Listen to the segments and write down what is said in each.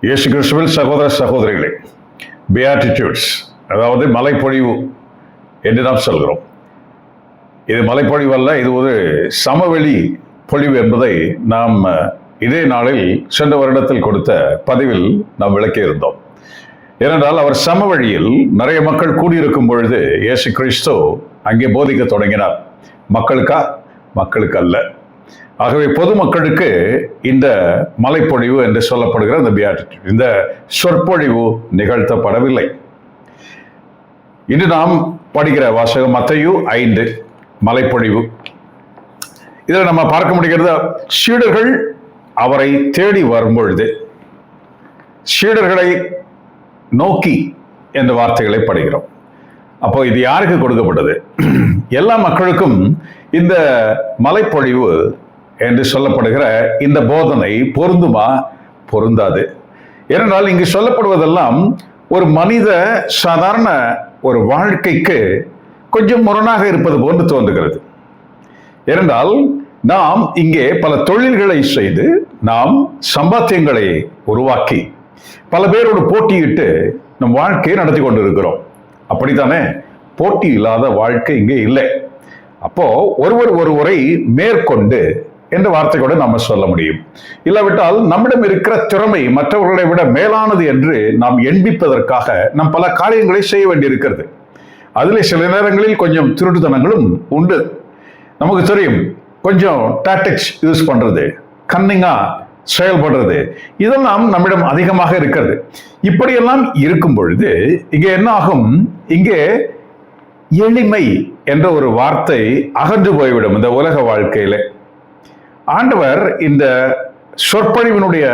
இயேசு கிறிஸ்துவில் சகோதர சகோதரிகளே, பியாட்டிடியூட்ஸ் அதாவது மலைப்பொழிவு என்று நாம் சொல்கிறோம். இது மலைப்பொழிவு அல்ல, இது ஒரு சமவெளி பொழிவு என்பதை நாம் இதே நாளில் சென்ற வருடத்தில் கொடுத்த பதிவில் நாம் விளக்கியிருந்தோம். ஏனென்றால் அவர் சமவெளியில் நிறைய மக்கள் கூடியிருக்கும் பொழுது இயேசு கிறிஸ்து அங்கே போதிக்க தொடங்கினார். மக்களுக்கு அல்ல. ஆகவே பொதுமக்களுக்கு இந்த மலைப்பொழிவு என்று சொல்லப்படுகிற இந்த பியாட்டிடியூட், இந்த சொற்பொழிவு நிகழ்த்தப்படவில்லை. இன்று நாம் படிக்கிற வாசகம் மத்தேயு 5 மலைப்பொழிவு. இதில் நம்ம பார்க்க முடிகிறது, சீடர்கள் அவரை தேடி வரும்பொழுது சீடர்களை நோக்கி என்ற வார்த்தைகளை படிக்கிறோம். அப்போ இது யாருக்கு கொடுக்கப்பட்டது? எல்லா மக்களுக்கும் இந்த மலைப்பொழிவு என்று சொல்லப்படுகிற இந்த போதனை பொருந்துமா? பொருந்தாது. ஏனென்றால் இங்கு சொல்லப்படுவதெல்லாம் ஒரு மனித சாதாரண ஒரு வாழ்க்கைக்கு கொஞ்சம் முரணாக இருப்பது போன்று தோன்றுகிறது. ஏனென்றால் நாம் இங்கே பல தொழில்களை செய்து நாம் சம்பாத்தியங்களை உருவாக்கி பல பேரோடு போட்டியிட்டு நம் வாழ்க்கையை நடத்தி கொண்டிருக்கிறோம். அப்படித்தானே? போட்டி இல்லாத வாழ்க்கை இங்கே இல்லை. அப்போ ஒருவரை மேற்கொண்டு என்ற வார்த்தையோடு நம்ம சொல்ல முடியும். இல்லாவிட்டால் நம்மிடம் இருக்கிற திறமை மற்றவர்களை விட மேலானது என்று நாம் எண்பிப்பதற்காக நாம் பல காரியங்களை செய்ய வேண்டியிருக்கிறது. அதில் சில நேரங்களில் கொஞ்சம் திருட்டுத்தனங்களும் உண்டு. நமக்கு தெரியும், கொஞ்சம் டாக்டிக்ஸ் யூஸ் பண்றது, கன்னிங்கா செயல்படுறது, இதெல்லாம் நம்மிடம் அதிகமாக இருக்கிறது. இப்படியெல்லாம் இருக்கும் பொழுது இங்கே என்ன ஆகும்? இங்கே எளிமை என்ற ஒரு வார்த்தை அகன்று போய்விடும். இந்த உலக வாழ்க்கையில ஆண்டவர் இந்த சொற்பொழிவினுடைய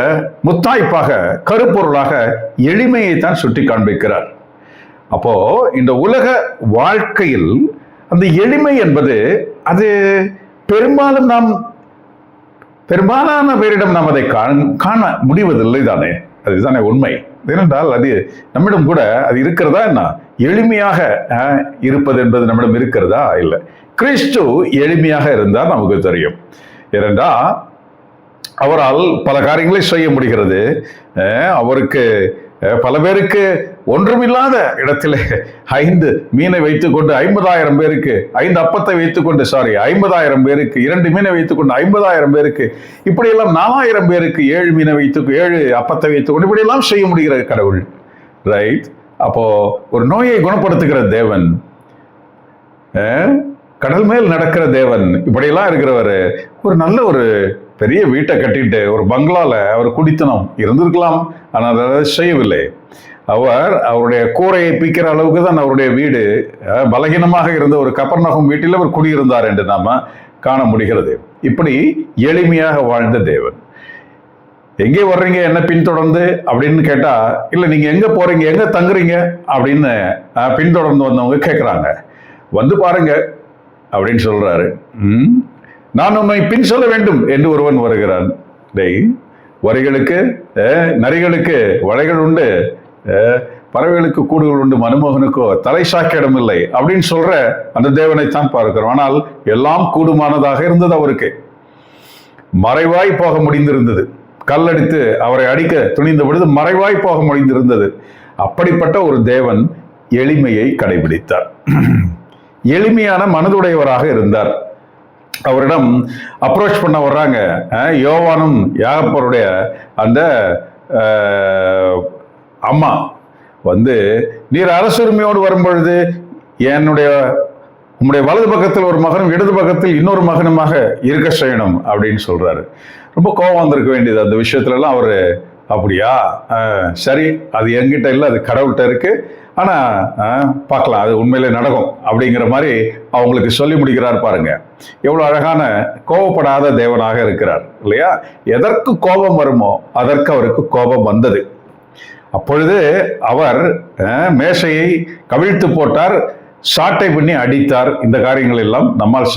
முத்தாய்ப்பாக கருப்பொருளாக எளிமையை தான் சுட்டி காண்பிக்கிறார். அப்போ இந்த உலக வாழ்க்கையில் அந்த எளிமை என்பது அது பெரும்பாலான பேரிடம் நாம் அதை காண முடிவதில்லை தானே. அதுதானே உண்மை. ஏனென்றால் அது நம்மிடம் கூட அது இருக்கிறதா? என்ன எளிமையாக இருப்பது என்பது நம்மிடம் இருக்கிறதா? இல்லை. கிறிஸ்து எளிமையாக இருந்தால் நமக்கு தெரியும். ஏனென்றால் அவரால் பல காரியங்களை செய்ய முடிகிறது. அவருக்கு பல பேருக்கு ஒன்றுமில்லாத இடத்துல 5 மீனை வைத்துக்கொண்டு 50,000 பேருக்கு, 5 அப்பத்தை வைத்துக்கொண்டு 50,000 பேருக்கு, 2 மீனை வைத்துக்கொண்டு 50,000 பேருக்கு, இப்படியெல்லாம் 4,000 பேருக்கு 7 மீனை 7 அப்பத்தை வைத்துக்கொண்டு இப்படியெல்லாம் செய்ய முடிகிற கடவுள். ரைட்? அப்போ ஒரு நோயை குணப்படுத்துகிற தேவன், கடல் மேல் நடக்கிற தேவன், இப்படியெல்லாம் இருக்கிறவர் ஒரு நல்ல ஒரு பெரிய வீட்டை கட்டிட்டு ஒரு பங்களால அவர் குடித்தனம் இருந்திருக்கலாம். ஆனால் அதை செய்யவில்லை. அவருடைய கூரையை பிக்கிற அளவுக்கு தான் அவருடைய வீடு பலகீனமாக இருந்த ஒரு கப்பர்நகம் வீட்டில் அவர் குடியிருந்தார் என்று நாம காண முடிகிறது. இப்படி எளிமையாக வாழ்ந்த தேவன். எங்கே வர்றீங்க, என்ன பின்தொடர்ந்து அப்படின்னு கேட்டா, இல்லை நீங்க எங்க போறீங்க, எங்க தங்குறீங்க அப்படின்னு பின்தொடர்ந்து வந்தவங்க கேட்குறாங்க. வந்து பாருங்க அப்படின்னு சொல்றாரு. நான் உன்னை பின் சொல்ல வேண்டும் என்று ஒருவன் வருகிறான். வரிகளுக்கு நரிகளுக்கு வளைகள் உண்டு, பறவைகளுக்கு கூடுகள் உண்டு, மனுமகனுக்கோ தலை சாக்க இடம் இல்லை அப்படின்னு சொல்ற அந்த தேவனைத்தான் பார்க்கிறோம். ஆனால் எல்லாம் கூடுமானதாக இருந்தது. அவருக்கு மறைவாய் போக முடிந்திருந்தது. கல்லடித்து அவரை அடிக்க துணிந்த பொழுது மறைவாய் போக முடிந்திருந்தது. அப்படிப்பட்ட ஒரு தேவன் எளிமையை கடைபிடித்தார். எளிமையான மனதுடையவராக இருந்தார். அவரிடம் அப்ரோச் பண்ண வர்றாங்க. யோவானும் யாகப்பருடைய அந்த அம்மா வந்து, நீர் அரசுரிமையோடு வரும்பொழுது உம்முடைய வலது பக்கத்தில் ஒரு மகனும் இடது பக்கத்தில் இன்னொரு மகனுமாக இருக்க செய்யணும் அப்படின்னு சொல்றாரு. ரொம்ப கோபம் வந்திருக்க வேண்டியது அந்த விஷயத்துலலாம். அவரு அப்படியா, சரி அது என்கிட்ட இல்லை, அது கடவுள்கிட்ட இருக்கு, ஆனா பார்க்கலாம் அது உண்மையிலே நடக்கும் அப்படிங்கிற மாதிரி அவங்களுக்கு சொல்லி முடிக்கிறார். பாருங்க எவ்வளவு அழகான கோபப்படாத தேவனாக இருக்கிறார் இல்லையா? எதற்கு கோபம் வருமோ அதற்கு அவருக்கு கோபம் வந்தது. அப்பொழுது அவர் மேசையை கவிழ்த்து போட்டார், சாட்டை பண்ணி அடித்தார். இந்த காரியங்கள் எல்லாம் நம்மால்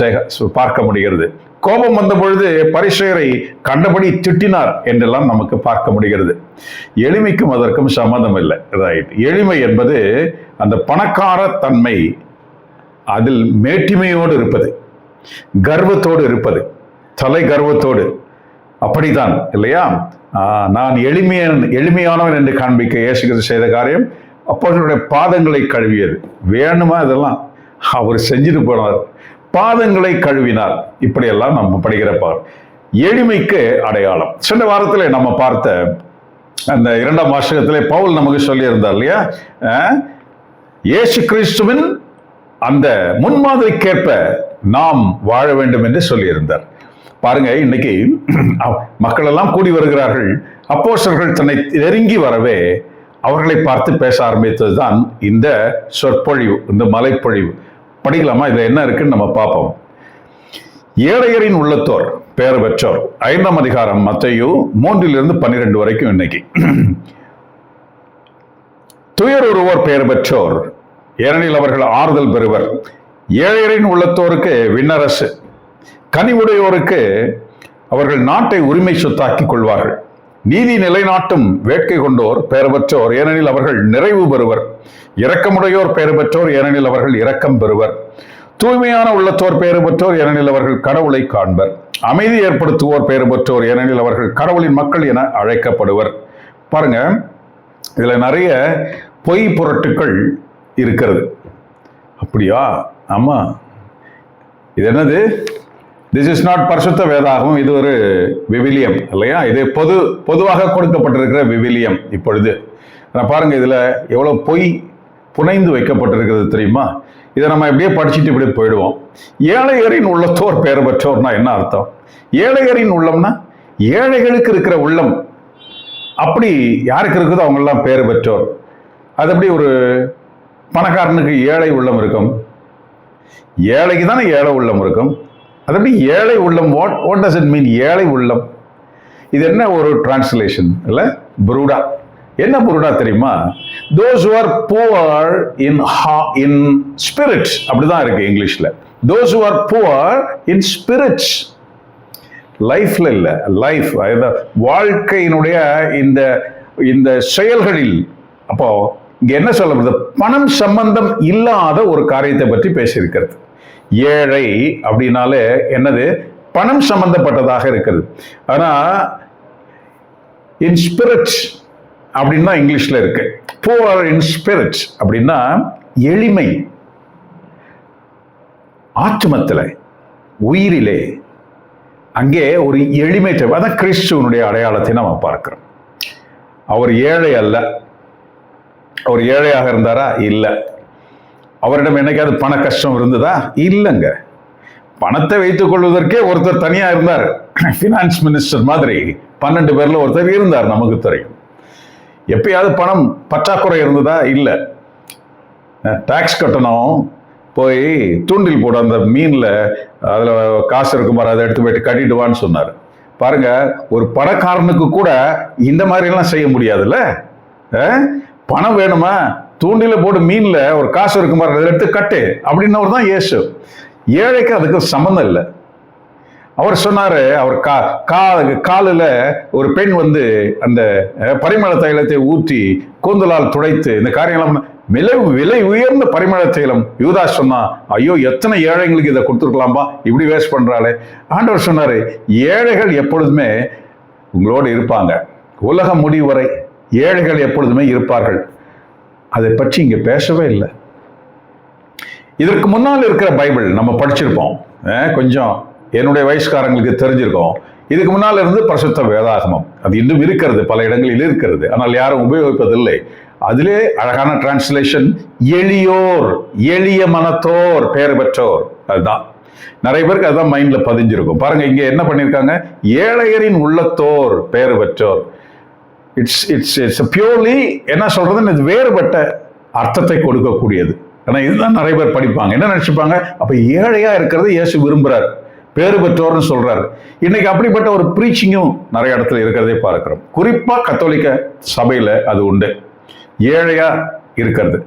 பார்க்க முடிகிறது. கோபம் வந்த பொழுது பரிசேயரை கண்டபடி திட்டினார் என்றெல்லாம் நமக்கு பார்க்க முடிகிறது. எளிமைக்கும் அதற்கும் சம்மந்தம் இல்லை. ரைட்? எளிமை என்பது அந்த பணக்கார தன்மை, அதில் மேட்டிமையோடு இருப்பது, கர்வத்தோடு இருப்பது, தலை கர்வத்தோடு, அப்படித்தான் இல்லையா? நான் எளிமையானவன் என்று காண்பிக்க இயேசு கிறிஸ்து செய்த காரியம் அப்போஸ்தலருடைய பாதங்களை கழுவியது. வேணுமா இதெல்லாம்? அவர் செஞ்சுட்டு போனார், பாதங்களை கழுவினார். இப்படியெல்லாம் நம்ம படிக்கிறப்ப எளிமைக்கு அடையாளம். சென்ற வாரத்தில் நம்ம பார்த்த அந்த 2ஆம் வாசகத்திலே பவுல் நமக்கு சொல்லி இருந்தார் இல்லையா, இயேசு கிறிஸ்துவின் அந்த முன்மாதிரிக்கேற்ப நாம் வாழ வேண்டும் என்று சொல்லியிருந்தார். பாருங்க, இன்னைக்கு மக்கள் எல்லாம் கூடி வருகிறார்கள். அப்போஸ்தலர்கள் தன்னை நெருங்கி வரவே அவர்களை பார்த்து பேச ஆரம்பித்தது தான் இந்த சொற்பொழிவு, இந்த மலைப்பொழிவு. படிக்கலாமா? இதுல என்ன இருக்குன்னு நம்ம பார்ப்போம். ஏழையரின் உள்ளத்தோர் பெயர் பெற்றோர், 5ஆம் அதிகாரம், மத்தேயு 3-12 வரைக்கும். இன்னைக்கு துயர் ஒருவோர் பெயர் பெற்றோர், ஏனெனில் அவர்கள் ஆறுதல் பெறுவர். ஏழையரின் உள்ளத்தோருக்கு விண்ணரசு, கனிவுடையோருக்கு அவர்கள் நாட்டை உரிமை சொத்தாக்கிக் கொள்வார்கள். நீதி நிலைநாட்டும் வேட்கை கொண்டோர் பெயர் பெற்றோர், ஏனெனில் அவர்கள் நிறைவு பெறுவர். இரக்கமுடையோர் பெயர் பெற்றோர், ஏனெனில் அவர்கள் இரக்கம் பெறுவர். தூய்மையான உள்ளத்தோர் பெயர் பெற்றோர், ஏனெனில் அவர்கள் கடவுளை காண்பர். அமைதி ஏற்படுத்துவோர் பெயர் பெற்றோர், ஏனெனில் அவர்கள் கடவுளின் மக்கள் என அழைக்கப்படுவர். பாருங்க, இதுல நிறைய பொய் புரட்டுக்கள் இருக்கிறது. அப்படியா? ஆமா. இது என்னது? திஸ் இஸ் நாட் பரிசுத்த வேதாகமம், இது ஒரு விவிலியம் இல்லையா? இது பொதுவாக கொடுக்கப்பட்டிருக்கிற விவிலியம். இப்பொழுது பாருங்க, இதுல எவ்வளவு பொய் புனைந்து வைக்கப்பட்டிருக்கிறது தெரியுமா? இதை நம்ம எப்படியே படிச்சுட்டு இப்படி போயிடுவோம். ஏழையரின் உள்ளத்தோர் பெயர் பெற்றோர்னா என்ன அர்த்தம்? ஏழையரின் உள்ளம்னா ஏழைகளுக்கு இருக்கிற உள்ளம். அப்படி யாருக்கு இருக்குதோ அவங்க எல்லாம் பெயர் பெற்றோர். அது எப்படி ஒரு பணக்காரனுக்கு ஏழை உள்ளம் இருக்கும்? ஏழைக்கு தானே ஏழை உள்ளம் இருக்கும். அது எப்படி ஏழை உள்ளம்? வாட் டஸ் இட் மீன் ஏழை உள்ளம்? இது என்ன ஒரு டிரான்ஸ்லேஷன் இல்ல? புரூடா. என்ன புரூடா தெரியுமா? those who are poor in spirit, அப்படிதான் இருக்கு இங்கிலீஷ்ல. those who are poor in spirits, லைஃப்ல இல்ல, லைஃப் வாழ்க்கையினுடைய இந்த செயல்களில். அப்போ இங்க என்ன சொல்லப்படுது? பணம் சம்பந்தம் இல்லாத ஒரு காரியத்தை பற்றி பேசியிருக்கிறது. ஏழை அப்படின்னாலே என்னது? பணம் சம்பந்தப்பட்டதாக இருக்கிறது. ஆனா இன் ஸ்பிரிட் அப்படின்னா இங்கிலீஷ்ல இருக்கு. poor in spirit அப்படின்னா எளிமை, ஆத்துமத்தில், உயிரிலே அங்கே ஒரு எளிமை தேவை. அதான் கிறிஸ்துவனுடைய அடையாளத்தை நம்ம பார்க்கிறோம். அவர் ஏழை அல்ல. அவர் ஏழையாக இருந்தாரா? இல்லை. அவரிடம் என்னைக்காவது பண கஷ்டம் இருந்ததா? இல்லைங்க. பணத்தை வைத்துக் கொள்வதற்கே ஒருத்தர் தனியா இருந்தார், பினான்ஸ் மினிஸ்டர் மாதிரி. 12 பேர்ல ஒருத்தர் இருந்தார், நமக்கு தெரியும். எப்பயாவது பணம் பற்றாக்குறை இருந்ததா? இல்லை. டாக்ஸ் கட்டணும், போய் தூண்டில் போட அந்த மீன்ல அதுல காசு இருக்குமாறு அதை எடுத்து போயிட்டு கட்டிட்டு வான்னு சொன்னார். பாருங்க, ஒரு பணக்காரனுக்கு கூட இந்த மாதிரி எல்லாம் செய்ய முடியாதுல்ல. பணம் வேணுமா? தூண்டில போட்டு மீன்ல ஒரு காசு இருக்குமாறு அதை எடுத்து கட்டு அப்படின்னவர் தான் இயேசு. ஏழைக்கு அதுக்கு சம்மந்தம் இல்லை. அவர் சொன்னாரு, அவர் காலில் ஒரு பெண் வந்து அந்த பரிமள தைலத்தை ஊற்றி கூந்தலால் துடைத்து இந்த காரியம்லாம் விலை உயர்ந்த பரிமள தைலம். யூதாஸ் சொன்னா, ஐயோ எத்தனை ஏழைங்களுக்கு இதை கொடுத்துருக்கலாம்பா, இப்படி வேஸ்ட் பண்றாளே. ஆண்டவர் சொன்னாரு, ஏழைகள் எப்பொழுதுமே உங்களோடு இருப்பாங்க, உலகம் முடிவு வரை ஏழைகள் எப்பொழுதுமே இருப்பார்கள். அதை பற்றி இங்க பேசவே இல்லை. இதற்கு முன்னால் இருக்கிற பைபிள் நம்ம படிச்சிருப்போம், கொஞ்சம் என்னுடைய வயசுக்காரங்களுக்கு தெரிஞ்சிருக்கோம். இதுக்கு முன்னால் இருந்து பரிசுத்த வேதாகமம் அது இன்னும் இருக்கிறது, பல இடங்களில் இருக்கிறது, ஆனால் யாரும் உபயோகிப்பதில்லை. அதிலே அழகான டிரான்ஸ்லேஷன் எளியோர், எளிய மனத்தோர் பெயர் பெற்றோர். அதுதான் நிறைய பேருக்கு அதுதான் மைண்ட்ல பதிஞ்சிருக்கும். பாருங்க, இங்க என்ன பண்ணிருக்காங்க? ஏழையரின் உள்ளத்தோர் பெயர் பெற்றோர். இட்ஸ் பியூர்லி என்ன சொல்றதுன்னு இது வேறுபட்ட அர்த்தத்தை கொடுக்கக்கூடியது. ஆனா இதுதான் நிறைய பேர் படிப்பாங்க. என்ன நினைச்சுப்பாங்க? அப்ப ஏழையா இருக்கிறது இயேசு விரும்புறாரு, பேறு பெற்றோர்னு சொல்றாரு. இன்னைக்கு அப்படிப்பட்ட ஒரு ப்ரீச்சிங்கும் நிறைய இடத்துல இருக்கிறதே பார்க்கிறோம். குறிப்பா கத்தோலிக்க சபையில அது உண்டு. ஏழையா இருக்கிறது,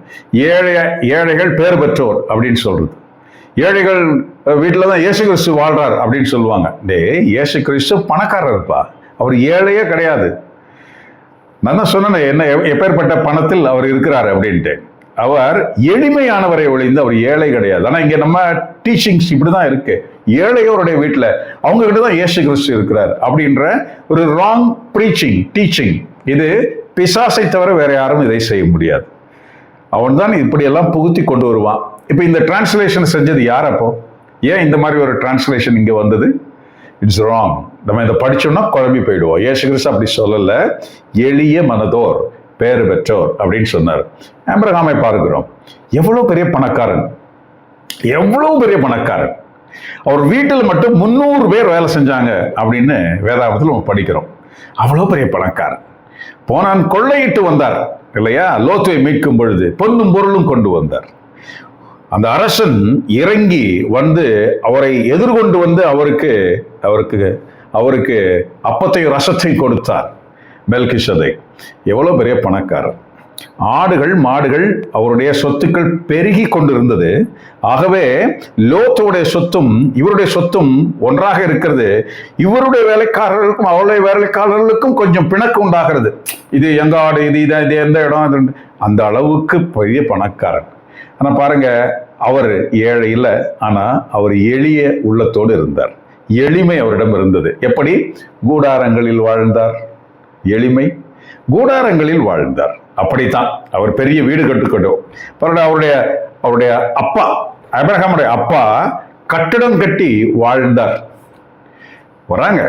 ஏழைகள் பேர் பெற்றோர் அப்படின்னு சொல்றது. ஏழைகள் வீட்டில தான் இயேசு கிறிஸ்து வாழ்றார் அப்படின்னு சொல்லுவாங்க. இயேசு கிறிஸ்து பணக்காரர் இருப்பா, அவர் ஏழையே கிடையாது. நான் தான் சொன்னேன், என்ன எப்பேற்பட்ட பணத்தில் அவர் இருக்கிறாரு அப்படின்ட்டு. அவர் எளிமையானவரை ஒழிந்து அவர் ஏழை கிடையாது. ஆனா இங்க நம்ம டீச்சிங்ஸ் இப்படிதான் இருக்கு. ஏழையோருடைய வீட்டுல அவங்க கிட்டதான் இயேசு கிறிஸ்து இருக்கிறார் அப்படின்ற ஒரு ராங் டீச்சிங். இது பிசாசை தவிர வேற யாரும் இதை செய்ய முடியாது. அவன் தான் இப்படி எல்லாம் புகுத்தி கொண்டு வருவான். இப்ப இந்த டிரான்ஸ்லேஷன் செஞ்சது யார்? அப்போ ஏன் இந்த மாதிரி ஒரு டிரான்ஸ்லேஷன் இங்க வந்தது? It's wrong. நம்ம இதை படிச்சோம்னா குழம்பி போயிடுவோம். இயேசு கிறிஸ்து அப்படி சொல்லல, எளிய மனதோர் பேறு பெற்றோர் அப்படின்னு சொன்னார். ஆபிரகாமை பார்க்கிறோம், எவ்வளவு பெரிய பணக்காரன். அவர் வீட்டில் மட்டும் 300 பேர் வேலை செஞ்சாங்க அப்படின்னு வேதாகமத்தில் நம்ம படிக்கிறோம். அவ்வளவு பெரிய பணக்காரன். போனான், கொள்ளையிட்டு வந்தார் இல்லையா? லோத்துவை மீட்கும் பொழுது பொன்னும் பொருளும் கொண்டு வந்தார். அந்த அரசன் இறங்கி வந்து அவரை எதிர்கொண்டு வந்து அவருக்கு அப்பத்தையும் ரசத்தையும் கொடுத்தார். மெல்கிசதை எவ்வளவு பெரிய பணக்காரர். ஆடுகள் மாடுகள் அவருடைய சொத்துக்கள் பெருகி கொண்டிருந்தது. ஆகவே லோத்துடைய சொத்தும் இவருடைய சொத்தும் ஒன்றாக இருக்கிறது. இவருடைய வேலைக்காரர்களுக்கும் அவருடைய வேலைக்காரர்களுக்கும் கொஞ்சம் பிணக்கு உண்டாகிறது. இது எங்க ஆடு, இது எந்த இடம், அந்த அளவுக்கு பெரிய பணக்காரன். ஆனா பாருங்க, அவர் ஏழை இல்லை, ஆனா அவர் எளிய உள்ளத்தோடு இருந்தார். எளிமை அவரிடம் இருந்தது. எப்படி? கூடாரங்களில் வாழ்ந்தார். எளிமை, கூடாரங்களில் வாழ்ந்தார். அப்படித்தான் அவர் பெரிய வீடு கட்டுக்கட்டும். அவருடைய அப்பா, ஆபிரகாமுடைய அப்பா கட்டிடம் கட்டி வாழ்ந்தார். வர்றாங்க,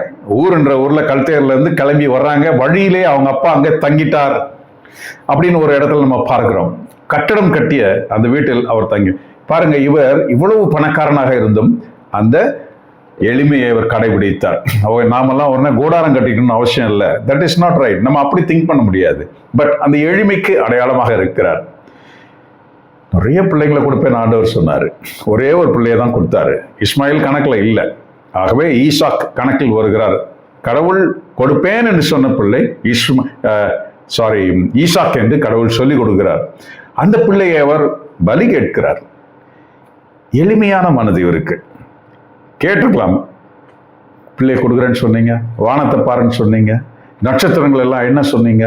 ஊர்ல கல்தேர்ல இருந்து கிளம்பி வர்றாங்க, வழியிலே அவங்க அப்பா அங்க தங்கிட்டார் அப்படின்னு ஒரு இடத்துல நம்ம பார்க்கிறோம். கட்டடம் கட்டிய அந்த வீட்டில் அவர் தங்கி பாருங்க. இவர் இவ்வளவு பணக்காரனாக இருந்தும் அந்த எளிமையை அவர் கடைபிடித்தார். நாமெல்லாம் உடனே கூடாரம் கட்டிக்கணும்னு அவசியம் இல்லை. That is not right. நம்ம அப்படி திங்க் பண்ண முடியாது. பட் அந்த எளிமைக்கு அடையாளமாக இருக்கிறார். நிறைய பிள்ளைங்களை கொடுப்பேன் ஆண்டவர் சொன்னாரு. ஒரே ஒரு பிள்ளையை தான் கொடுத்தாரு. இஸ்மாயில் கணக்குல இல்லை. ஆகவே ஈசாக் கணக்கில் வருகிறார். கடவுள் கொடுப்பேன் என்று சொன்ன பிள்ளை ஈசாக் என்று கடவுள் சொல்லிக் கொடுக்கிறார். அந்த பிள்ளையை அவர் பலி கேட்கிறார். எளிமையான மனது இவருக்கு. கேட்டுக்கலாம், பிள்ளை கொடுக்குறேன்னு சொன்னீங்க, வானத்தை பாருன்னு சொன்னீங்க, நட்சத்திரங்கள் எல்லாம் என்ன சொன்னீங்க,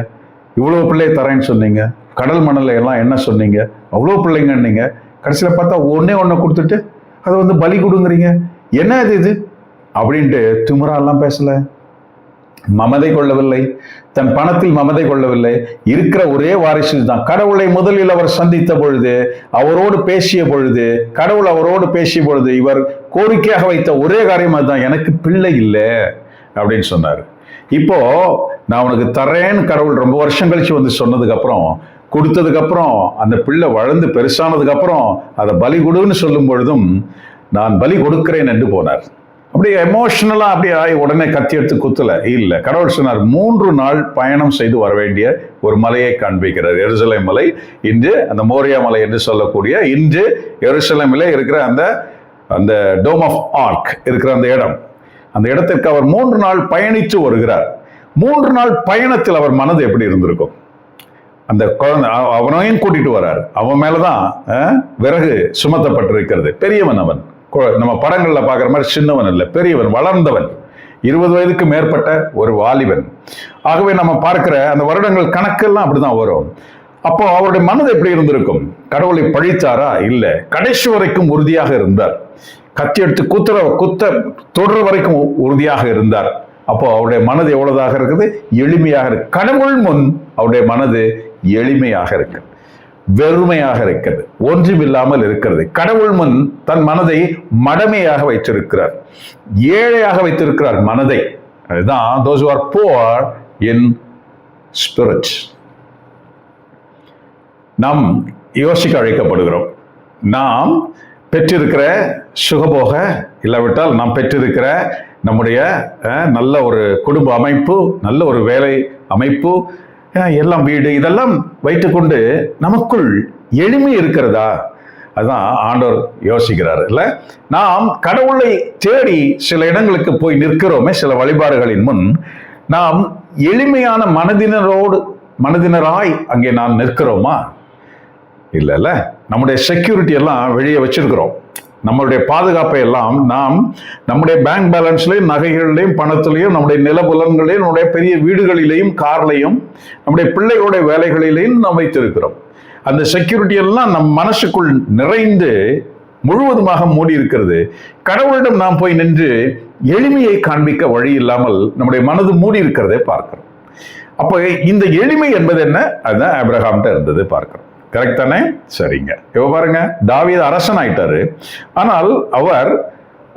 இவ்வளவு பிள்ளையை தரேன்னு சொன்னீங்க, கடல் மணலை எல்லாம் என்ன சொன்னீங்க, அவ்வளோ பிள்ளைங்கன்னீங்க, கடைசியில் பார்த்தா ஒன்னே கொடுத்துட்டு அதை வந்து பலி கொடுங்குறீங்க, என்ன இது அப்படின்ட்டு திமிராலாம் பேசல. மமதை கொள்ளவில்லை, தன் பணத்தில் மமதை கொள்ளவில்லை. இருக்கிற ஒரே வாரிசு தான். கடவுளை முதலில் அவர் சந்தித்த பொழுது, அவரோடு பேசிய பொழுது, கடவுள் அவரோடு பேசிய பொழுது இவர் கோரிக்கையாக வைத்த ஒரே காரியம் அதுதான், எனக்கு பிள்ளை இல்லை அப்படின்னு சொன்னார். இப்போ நான் உனக்கு தரேன்னு கடவுள் ரொம்ப வருஷம் கழிச்சு வந்து சொன்னதுக்கு அப்புறம், கொடுத்ததுக்கு அப்புறம், அந்த பிள்ளை வளர்ந்து பெருசானதுக்கு அப்புறம் அதை பலி கொடுன்னு சொல்லும் பொழுதும் நான் பலி கொடுக்கிறேன் என்று போனார். அப்படி எமோஷனலா அப்படி ஆகி உடனே கத்தி எடுத்து குத்தல இல்லை. கடவுள் சொன்னார், 3 நாள் பயணம் செய்து வர வேண்டிய ஒரு மலையை காண்பிக்கிறார். எருசலேம் மலை. இன்று அந்த மோரியா மலை என்று சொல்லக்கூடிய, இன்று எருசலேமிலே இருக்கிற அந்த டோம் ஆஃப் ஆர்க் இருக்கிற அந்த இடம், அந்த இடத்திற்கு அவர் 3 நாள் பயணித்து வருகிறார். 3 நாள் பயணத்தில் அவர் மனது எப்படி இருந்திருக்கும்? அந்த குழந்தை அவனையும் கூட்டிட்டு வர்றார். அவன் மேலதான் விறகு சுமத்தப்பட்டிருக்கிறது. பெரியவன் அவன். நம்ம படங்கள்ல பாக்குற மாதிரி சின்னவன் இல்லை, பெரியவன், வளர்ந்தவன், 20 வயதுக்கு மேற்பட்ட ஒரு வாலிபன். ஆகவே நம்ம பார்க்கிற அந்த வருடங்கள் கணக்கெல்லாம் அப்படிதான் வரும். அப்போ அவருடைய மனது எப்படி இருந்திருக்கும்? கடவுளை பழித்தாரா? இல்லை. கடைசி வரைக்கும் உறுதியாக இருந்தார். கத்தி எடுத்து குத்த தொடர வரைக்கும் உறுதியாக இருந்தார். அப்போ அவருடைய மனது எவ்வளவுதாக இருக்குது? எளிமையாக இருக்கு. கடவுள் முன் அவருடைய மனது எளிமையாக இருக்கு, வெறுமையாக இருக்கிறது, ஒன்றுமில்லாமல் இருக்கிறது. கடவுள் முன் தன் மனதை மடமையாக வைத்திருக்கிறார், ஏழையாக வைத்திருக்கிறார் மனதை. அதுதான் those who are poor in spirit. நாம் யோசிக்க அழைக்கப்படுகிறோம். நாம் பெற்றிருக்கிற சுகபோக, இல்லாவிட்டால் நாம் பெற்றிருக்கிற நம்முடைய நல்ல ஒரு குடும்ப அமைப்பு, நல்ல ஒரு வேலை அமைப்பு, எல்லாம் வீடு, இதெல்லாம் வைத்துக்கொண்டு நமக்குள் எளிமை இருக்கிறதா? அதுதான் ஆண்டவர் யோசிக்கிறார். இல்ல, நாம் கடவுளை தேடி சில இடங்களுக்கு போய் நிற்கிறோமே, சில வழிபாடுகளின் முன் நாம் எளிமையான மனதினராய் அங்கே நாம் நிற்கிறோமா? இல்ல. நம்முடைய செக்யூரிட்டி எல்லாம் வெளியே வச்சிருக்கிறோம். நம்மளுடைய பாதுகாப்பை எல்லாம் நாம் நம்முடைய பேங்க் பேலன்ஸ்லையும், நகைகளிலையும், பணத்திலையும், நம்முடைய நிலபுலன்களையும், நம்முடைய பெரிய வீடுகளிலேயும், கார்லையும், நம்முடைய பிள்ளைகளுடைய வேலைகளிலேயும் நாம் வைத்திருக்கிறோம். அந்த செக்யூரிட்டி எல்லாம் நம் மனசுக்குள் நிறைந்து முழுவதுமாக மூடி இருக்கிறது. கடவுளிடம் நாம் போய் நின்று எளிமையை காண்பிக்க வழி இல்லாமல் நம்முடைய மனது மூடி இருக்கிறதை பார்க்கிறோம். அப்போ இந்த எளிமை என்பது என்ன? அதுதான் ஆபிரகாம்கிட்ட இருந்தது பார்க்கிறோம். கரெக்ட் தானே? சரிங்க. இப்போ பாருங்க, தாவீது அரசன் ஆயிட்டாரு. ஆனால் அவர்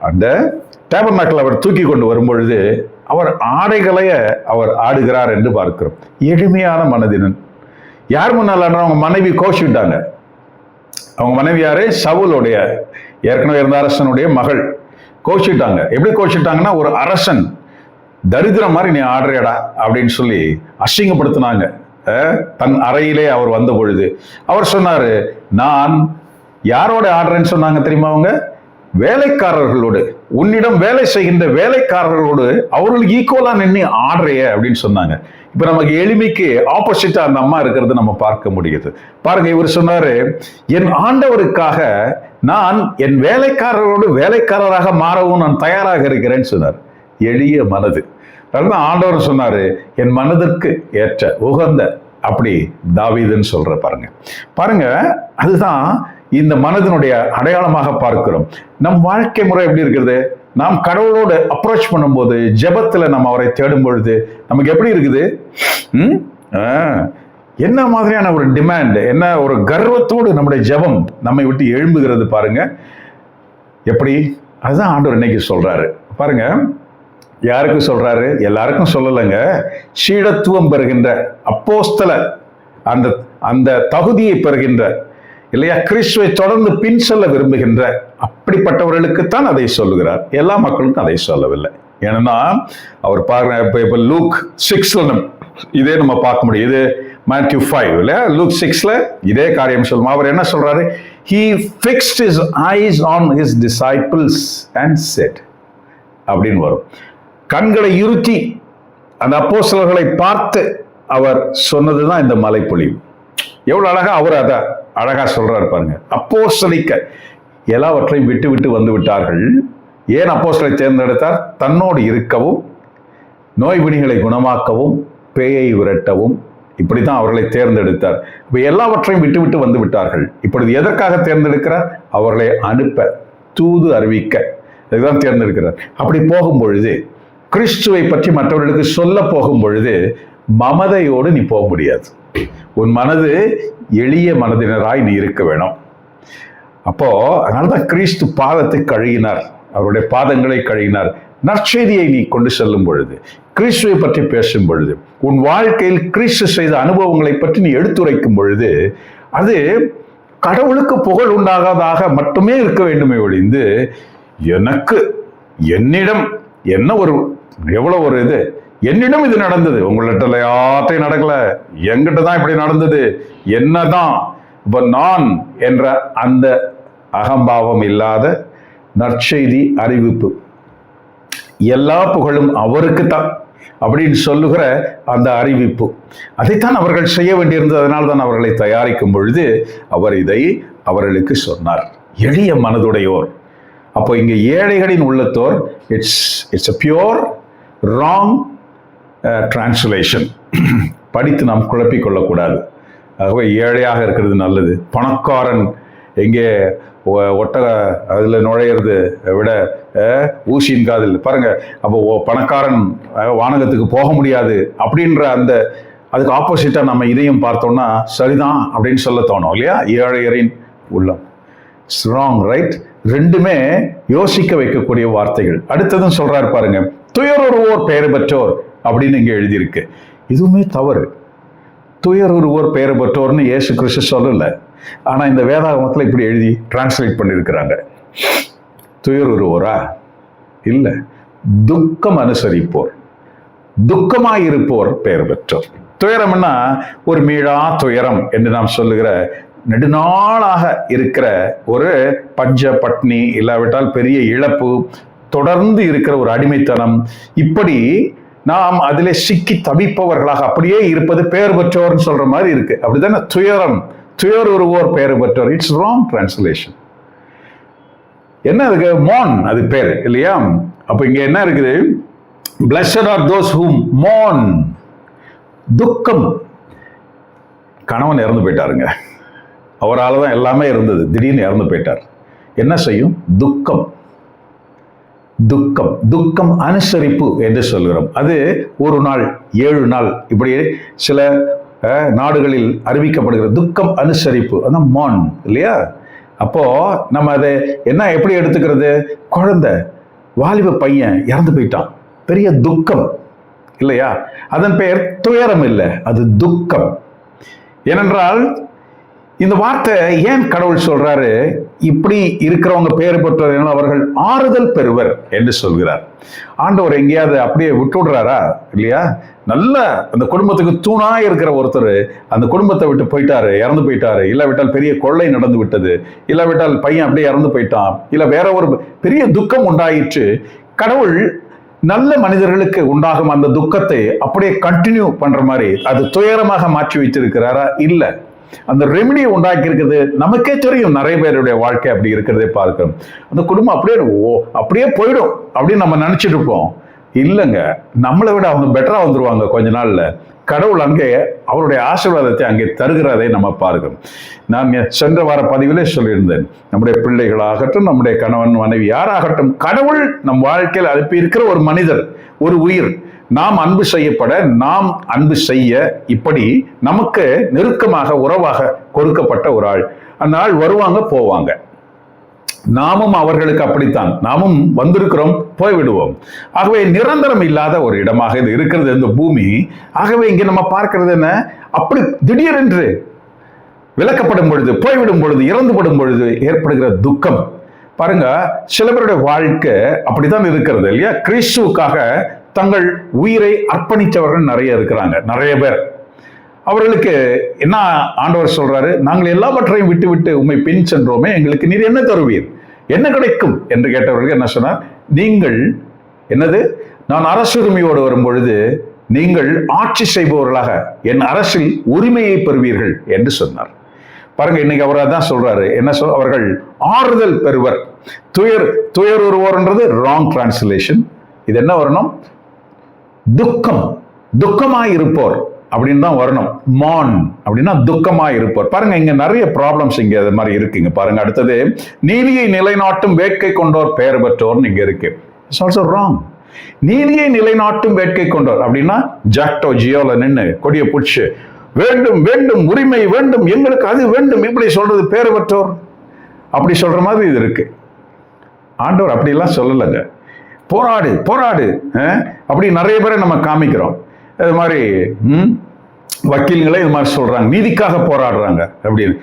அந்த டேபர்நாக்கிள் அவர் தூக்கி கொண்டு வரும்பொழுது அவர் ஆடைகளைய அவர் ஆடுகிறார் என்று பார்க்கிறோம். எளிமையான மனதினன். யார் முன்னால் அவங்க மனைவி கோஷிட்டாங்க. அவங்க மனைவி யாரு? சவுலுடைய ஏற்கனவே இருந்த அரசனுடைய மகள். கோஷிட்டாங்க. எப்படி கோஷிட்டாங்கன்னா, ஒரு அரசன் தரித்திரம் மாதிரி நீ ஆடுறியடா அப்படின்னு சொல்லி அசிங்கப்படுத்தினாங்க. தன் அறையிலே அவர் வந்த பொழுது அவர் சொன்னாரு, நான் யாரோட ஆடுறேன்னு சொன்னாங்க தெரியுமா? அவங்க வேலைக்காரர்களோடு, உன்னிடம் வேலை செய்கின்ற வேலைக்காரர்களோடு அவர்களுக்கு ஈக்குவலா நின்று ஆடுறைய அப்படின்னு சொன்னாங்க. இப்ப நமக்கு எளிமைக்கு ஆப்போசிட்டா அந்த அம்மா இருக்கிறது நம்ம பார்க்க முடியுது. பாருங்க, இவர் சொன்னாரு, என் ஆண்டவருக்காக நான் என் வேலைக்காரர்களோடு வேலைக்காரராக மாறவும் நான் தயாராக இருக்கிறேன்னு சொன்னார். எளிய மனது. அதுதான் ஆண்டவர் சொன்னாரு, என் மனதிற்கு ஏற்ற உகந்த, அப்படி தாவீதுன்னு சொல்ற. பாருங்க பாருங்க, அதுதான் இந்த மனதினுடைய அடையாளமாக பார்க்கிறோம். நம் வாழ்க்கை முறை எப்படி இருக்கிறது? நாம் கடவுளோடு அப்ரோச் பண்ணும்போது, ஜெபத்துல நம்ம அவரை தேடும் பொழுது நமக்கு எப்படி இருக்குது? என்ன மாதிரியான ஒரு டிமாண்ட், என்ன ஒரு கர்வத்தோடு நம்முடைய ஜெபம் நம்மை விட்டு எழும்புகிறது பாருங்க. எப்படி? அதுதான் ஆண்டவர் இன்னைக்கு சொல்றாரு. பாருங்க, யாருக்கு சொல்றாரு? எல்லாருக்கும் சொல்லலைங்க. சீடத்துவம் பெறுகின்ற அப்போஸ்தல அந்த அந்த தகுதியை பெறுகின்ற, இல்லையா, கிறிஸ்துவை தொடர்ந்து பின் செல்ல விரும்புகின்ற அப்படிப்பட்டவர்களுக்குத்தான் அதை சொல்லுகிறார். எல்லா மக்களுக்கும் அதை சொல்லவில்லை. ஏன்னா அவர் பாருங்க, இப்ப லூக் 6 இதே நம்ம பார்க்க முடியும். இது Matthew 5 இல்லையா? லூக் 6 இதே காரியம் சொல்லும். அவர் என்ன சொல்றாரு? He fixed his eyes on his disciples and said, அப்படின்னு வரும். கண்களை இருத்தி அந்த அப்போஸ்தலர்களை பார்த்து அவர் சொன்னதுதான் இந்த மலைப்பொழிவு. எவ்வளவு அழகா அவர் அதை அழகா சொல்றாரு பாருங்க. அப்போஸ்தலிக்க எல்லாவற்றையும் விட்டு விட்டு வந்து விட்டார்கள். ஏன் அப்போஸ்தலரை தேர்ந்தெடுத்தார்? தன்னோடு இருக்கவும், நோய் பிணிகளை குணமாக்கவும், பேயை விரட்டவும், இப்படித்தான் அவர்களை தேர்ந்தெடுத்தார். இப்ப எல்லாவற்றையும் விட்டு விட்டு வந்து விட்டார்கள். இப்பொழுது எதற்காக தேர்ந்தெடுக்கிறார்? அவர்களை அனுப்ப, தூது அறிவிக்க, இதுதான் தேர்ந்தெடுக்கிறார். அப்படி போகும் பொழுது, கிறிஸ்துவை பற்றி மற்றவர்களுக்கு சொல்ல போகும் பொழுது மமதையோடு நீ போக முடியாது. உன் மனது எளிய மனதினராய் நீ இருக்க வேணும். அப்போ அதனாலதான் கிறிஸ்து பாதத்தை கழுகினார், அவருடைய பாதங்களை கழுகினார். நற்செய்தியை நீ கொண்டு செல்லும் பொழுது, கிறிஸ்துவை பற்றி பேசும் பொழுது, உன் வாழ்க்கையில் கிறிஸ்து செய்த அனுபவங்களை பற்றி நீ எடுத்துரைக்கும் பொழுது, அது கடவுளுக்கு புகழ் உண்டாகாதாக மட்டுமே இருக்க வேண்டுமே ஒழிந்து, எனக்கு என்னிடம் என்ன ஒரு எவ்வளவு ஒரு இது, என்னிடம் இது நடந்தது, உங்கள்கிட்ட யார்ட்டையும் நடக்கல, என்கிட்ட தான் இப்படி நடந்தது, என்னதான் இப்ப நான் என்ற அந்த அகம்பாவம் இல்லாத நற்செய்தி அறிவிப்பு, எல்லா புகழும் அவருக்கு தான் அப்படின்னு சொல்லுகிற அந்த அறிவிப்பு, அதைத்தான் அவர்கள் செய்ய வேண்டியிருந்தது. அதனால தான் அவர்களை தயாரிக்கும் பொழுது அவர் இதை அவர்களுக்கு சொன்னார். எளிய மனதுடையோர். அப்போ இங்க ஏழைகளின் உள்ளத்தோர், it's a pure wrong translation. படித்து நாம் குழப்பிக் கொள்ளக்கூடாது. ஆகவே ஏழையாக இருக்கிறது நல்லது. பணக்காரன் எங்கே ஒட்டக அதுல நுழையிறது விட ஊசியின் காதில் பாருங்க. அப்போ பணக்காரன் வானகத்துக்கு போக முடியாது அப்படின்ற அந்த அதுக்கு ஆப்போசிட்டா நம்ம இதையும் பார்த்தோம்னா சரிதான் அப்படின்னு சொல்ல தோணும் இல்லையா? ஏழையரின் உள்ளம். It's wrong, right? ரெண்டுமே யோசிக்க வைக்கக்கூடிய வார்த்தைகள். அடுத்ததும் சொல்றாரு பாருங்க, துயருருவோர் பெயர் பெற்றோர் அப்படின்னு இங்க எழுதியிருக்கு. இதுவுமே தவறு. துயருருவோர் பெயர் பெற்றோர்னு இயேசு கிறிஸ்து சொல்லல. ஆனா இந்த வேதாகமத்துல இப்படி எழுதி டிரான்ஸ்லேட் பண்ணியிருக்கிறாங்க. துயருருவோரா? இல்ல, துக்கம் அனுசரிப்போர், துக்கமாயிருப்போர் பெயர் பெற்றோர். துயரம்னா ஒரு மீளா துயரம் என்று நாம் சொல்லுகிற, நெடுநாளாக இருக்கிற ஒரு பஞ்ச பட்னி, இல்லாவிட்டால் பெரிய இழப்பு, தொடர்ந்து இருக்கிற ஒரு அடிமைத்தனம், இப்படி நாம் அதிலே சிக்கி தவிப்பவர்களாக அப்படியே இருப்பது பெயர் பெற்றோர்னு சொல்ற மாதிரி இருக்கு. அப்படித்தானே துயரம், துயருருவோர் பெயர் பெற்றோர். It's wrong translation. என்ன அதுக்கு? மோன், அது பேர் இல்லையா? அப்ப இங்க என்ன இருக்குது? Blessed are those who mourn. துக்கம். கணவன் இறந்து போயிட்டாருங்க, அவரால் தான் எல்லாமே இருந்தது, திடீர்னு இறந்து போயிட்டார். என்ன செய்யும்? துக்கம். துக்கம் துக்கம் அனுசரிப்பு என்று சொல்கிறோம். அது ஒரு நாள், 7 நாள், இப்படி சில நாடுகளில் அறிவிக்கப்படுகிற துக்கம் அனுசரிப்பு, அதான் மான் இல்லையா? அப்போ நம்ம அதை என்ன எப்படி எடுத்துக்கிறது? குழந்தை, வாலிப பையன் இறந்து போயிட்டான், பெரிய துக்கம் இல்லையா? அதன் பெயர் துயரம் இல்லை, அது துக்கம். ஏனென்றால் இந்த வார்த்தை ஏன் கடவுள் சொல்றாரு? இப்படி இருக்கிறவங்க பெயர் பெற்றவர்கள் அவர்கள் ஆறுதல் பெறுவர் என்று சொல்கிறார். ஆண்டவர் எங்கேயாவது அப்படியே விட்டுடுறாரா? இல்லையா? நல்ல அந்த குடும்பத்துக்கு தூணா இருக்கிற ஒருத்தர் அந்த குடும்பத்தை விட்டு போயிட்டாரு, இறந்து போயிட்டாரு, இல்லாவிட்டால் பெரிய கொள்ளை நடந்து விட்டது, இல்லாவிட்டால் பையன் அப்படியே இறந்து போயிட்டான், இல்ல வேற ஒரு பெரிய துக்கம் உண்டாயிற்று. கடவுள் நல்ல மனிதர்களுக்கு உண்டாகும் அந்த துக்கத்தை அப்படியே கண்டினியூ பண்ற மாதிரி அது துயரமாக மாற்றி வைத்திருக்கிறாரா? இல்ல. அந்த ரெமிடியை உண்டாக்கி இருக்குது. நமக்கே தெரியும், நிறைய பேருடைய வாழ்க்கை அப்படி இருக்கிறதே பார்க்கிறோம். அந்த குடும்பம் அப்படியே போயிடும் அப்படின்னு நம்ம நினைச்சிட்டு இருப்போம். இல்லைங்க, நம்மளை விட அவங்க பெட்டரா வந்துருவாங்க கொஞ்ச நாள்ல. கடவுள் அங்கே அவருடைய ஆசீர்வாதத்தை அங்கே தருகிறதை நம்ம பார்க்கிறோம். நான் சென்ற வார பதிவிலே சொல்லியிருந்தேன், நம்முடைய பிள்ளைகளாகட்டும், நம்முடைய கணவன் மனைவி யாராகட்டும், கடவுள் நம் வாழ்க்கையில் அனுப்பி இருக்கிற ஒரு மனிதர், ஒரு உயிர். நாம் அன்பு செய்யப்பட, நாம் அன்பு செய்ய, இப்படி நமக்கு நெருக்கமாக உறவாக கொடுக்கப்பட்ட ஒரு ஆள். அந்த ஆள் வருவாங்க, போவாங்க. நாமும் அவர்களுக்கு அப்படித்தான். நாமும் வந்திருக்கிறோம், போய்விடுவோம். ஆகவே நிரந்தரம் இல்லாத ஒரு இடமாக இது இருக்கிறது இந்த பூமி. ஆகவே இங்கே நம்ம பார்க்கிறது என்ன? அப்படி திடீரென்று விலக்கப்படும் பொழுது, போய்விடும் பொழுது, இறந்துபடும் பொழுது ஏற்படுகிற துக்கம் பாருங்க. சில பேருடைய வாழ்க்கை அப்படித்தான் இருக்கிறது இல்லையா? கிறிஸ்துவுக்காக தங்கள் உயிரை அர்ப்பணித்தவர்கள் நிறைய இருக்கிறாங்க, நிறைய பேர். அவர்களுக்கு என்ன ஆண்டவர் சொல்றாரு? நாங்கள் எல்லாவற்றையும் விட்டு விட்டு உம்மை பின் சென்றோமே, எங்களுக்கு நீர் என்ன தருவீர், என்ன கிடைக்கும் என்று கேட்டவர்களுக்கு என்ன சொன்னார்? நீங்கள் என்னது, நான் அரசுரிமையோடு வரும் பொழுது நீங்கள் ஆட்சி செய்பவர்களாக என் அரசில் உரிமையை பெறுவீர்கள் என்று சொன்னார். பாருங்க, இன்னைக்கு அவர் அதான் சொல்றாரு. என்ன சொல்? அவர்கள் ஆறுதல் பெறுவர். துயர் ஒருவோர்ன்றது ராங் டிரான்ஸ்லேஷன். இது என்ன வரணும்? துக்கமாய் இருப்போர் அப்படின்னு தான் வரணும். மான் அப்படின்னா துக்கமாய் இருப்போர். பாருங்க, இங்க நிறைய ப்ராப்ளம்ஸ் இங்க அது மாதிரி இருக்குங்க. பாருங்க, அடுத்தது நீதியை நிலைநாட்டும் வேட்கை கொண்டோர் பெயர் பெற்றோர் இங்க இருக்கு. It's also wrong. நீதியை நிலைநாட்டும் வேட்கை கொண்டோர் அப்படின்னா ஜாக்டோ ஜியோல நின்று கொடிய புடிச்சு வேண்டும் வேண்டும், உரிமை வேண்டும், எங்களுக்கு அது வேண்டும், இப்படி சொல்றது பேர் பெற்றோர். அப்படி சொல்ற மாதிரி இது இருக்கு. ஆண்டவர் அப்படிலாம் சொல்லலைங்க. போராடு போராடு அப்படி நிறைய பேரை நம்ம காமிக்கிறோம். இது மாதிரி வக்கீல்களே இது மாதிரி சொல்றாங்க, நீதிக்காக போராடுறாங்க அப்படின்னு.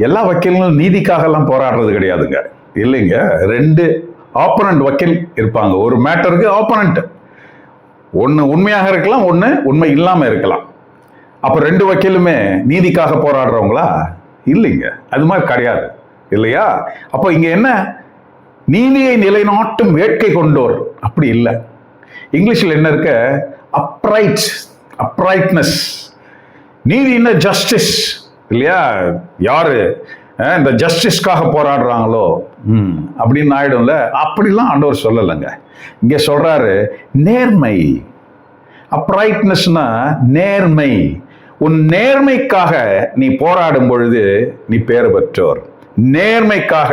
எல்லா வக்கீல்களும் நீதிக்காக எல்லாம் போராடுறது கிடையாதுங்க, இல்லைங்க. 2 ஆப்போனன்ட் வக்கீல் இருப்பாங்க. ஒரு மேட்டருக்கு ஆப்போனன்ட், ஒன்று உண்மையாக இருக்கலாம், ஒன்று உண்மை இல்லாம இருக்கலாம். அப்ப 2 வக்கீலுமே நீதிக்காக போராடுறவங்களா? இல்லைங்க, அது மாதிரி கிடையாது இல்லையா? அப்போ இங்க என்ன? நீதியை நிலைநாட்டும் வேட்கை கொண்டோர், அப்படி இல்லை. இங்கிலீஷ்ல என்ன இருக்க? அப்ரைட்னஸ். நீதினா ஜஸ்டிஸ் இல்லையா? யாரு இந்த ஜஸ்டிஸ்க்காக போராடுறாங்களோ அப்படின்னு ஆயிடும்ல. அப்படிலாம் ஆண்டவர் சொல்லலைங்க. இங்க சொல்றாரு நேர்மை. அப்ரைட்னஸ்னா நேர்மை. உன் நேர்மைக்காக நீ போராடும் பொழுது நீ பேர் பெற்றோர். நேர்மைக்காக,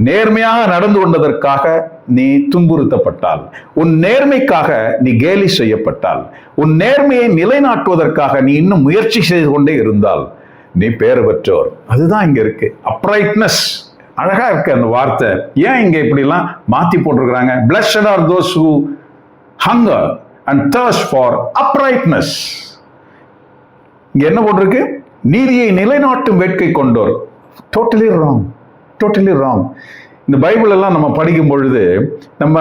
நேர்மையாக நடந்து கொண்டதற்காக நீ துன்புறுத்தப்பட்டால், உன் நேர்மைக்காக நீ கேலி செய்யப்பட்டால், உன் நேர்மையை நிலைநாட்டுவதற்காக நீ இன்னும் முயற்சி செய்து கொண்டே இருந்தால் நீ பேர் பெற்றோர். அதுதான் இங்க இருக்கு, அப்ரைட்னஸ். அழகா இருக்கு அந்த வார்த்தை. ஏன் இங்க இப்படி எல்லாம் மாத்தி போட்டிருக்கிறாங்க? Blessed are those who hunger and thirst for uprightness. இங்க என்ன போட்டிருக்கு? நீதியை நிலைநாட்டும் வேட்கை கொண்டோர். Totally wrong, totally wrong. இந்த பைபிள் எல்லாம் நம்ம படிக்கும் பொழுது, நம்ம